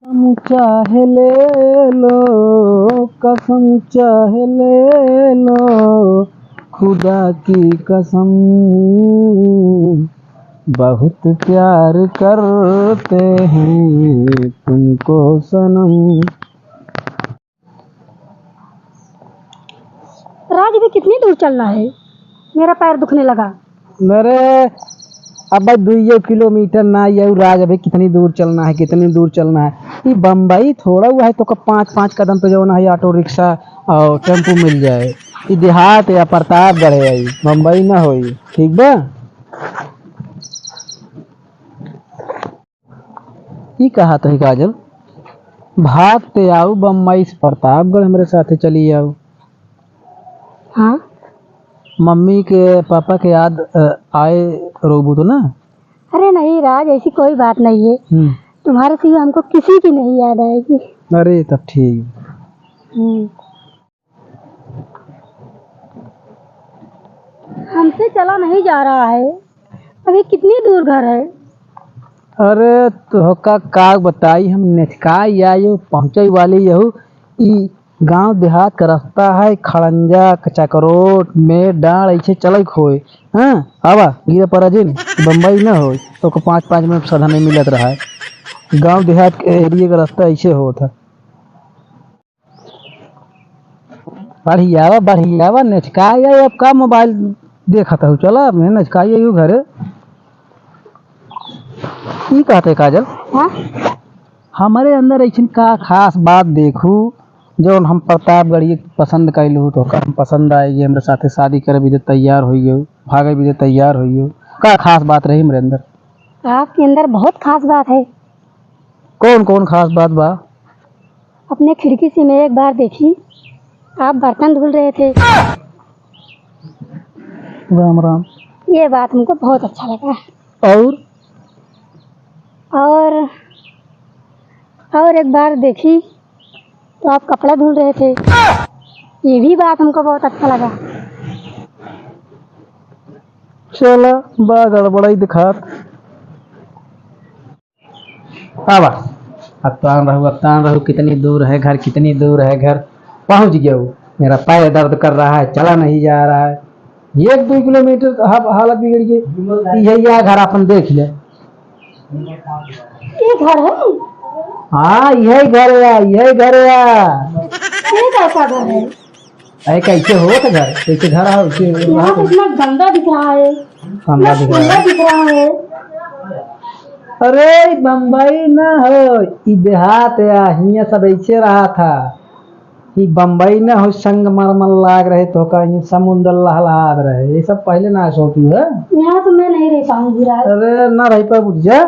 हम चाहे ले लो, कसम चाहे ले लो, खुदा की कसम बहुत प्यार करते हैं तुमको सनम। राज भी कितनी दूर चलना है? मेरा पैर दुखने लगा। मेरे अब भाई 2 किलोमीटर ना ये राज अभी कितनी दूर चलना है, कितनी दूर चलना है। ये बम्बई थोड़ा हुआ है तो 5-5 कदम पे जो ना है ऑटो रिक्शा और टेम्पू मिल जाए। ये देहात या प्रतापगढ़ है, ये बम्बई ना हो। ठीक बा, ये कहा तो ही काजल भागते आओ बम्बई से प्रतापगढ़ हमारे साथे चली आओ। हाँ मम्मी के पापा के याद आए रोबू तो ना। अरे नहीं राज, ऐसी कोई बात नहीं है। तुम्हारे सिवा हमको किसी की नहीं याद आएगी। अरे तब ठीक। हमसे चला नहीं जा रहा है। अभी कितनी दूर घर है? अरे तो का बताई हम नेचकाई आयो पहुंचे वाली यहू। ई गांव देहात का रास्ता है, खड़ंजा चकरोट में डांड ऐसे चले खोए। हाँ आवा गिरे पर जिन बम्बई ना हो तो 5-5 मिनट सदा नहीं मिलत रहा है। गांव देहात के एरिया का रास्ता ऐसे होता। बढ़िया नेचकाई आयो। अब का मोबाइल देखा था चला अपने नचकाई आयो घरे। ई कहते काजल हाँ हमारे अंदर ऐसी का खास बात देखू जो हम प्रतापगढ़ पसंद कैलू तो हम पसंद आएगी हमारे साथे शादी करे भी तैयार हो भागे भी तैयार हो। का खास बात रही मेरे अंदर? आपके अंदर बहुत खास बात है। कौन कौन खास बात बा? अपने खिड़की से मैं एक बार देखी, आप बर्तन धुल रहे थे। राम राम। ये बात हमको बहुत अच्छा लगा। और एक बार देखी तो आप कपड़ा धुल रहे थे। ये भी बात हमको बहुत अच्छा लगा। चला बा गड़बड़ाई दिखात। आवा अब तान रहू कितनी दूर है घर, कितनी दूर है घर। पहुंच गया हूँ। मेरा पैर दर्द कर रहा है, चला नहीं जा रहा है। 1-2 किलोमीटर हालत बिगड़ गई। यही घर अपन देख ले। ये घर है? हाँ यही घर है, यही घर है। ये कैसा घर है? अरे कैसे हो तो घर, कैसे घर है यहाँ तो इतना गंदा दिख रहा है। गंदा दिख रहा है। अरे बम्बई ना हो, ई देहात है। हियाँ सब ऐसे रहा था। ई बम्बई ना हो, संगमरमर लाग रहे तो कहीं समुद्र लहलहात रहे। ये सब पहले ना सोचू है। यहाँ तो मैं नहीं रह पाऊंगी। अरे ना रह पाए बुझ जा।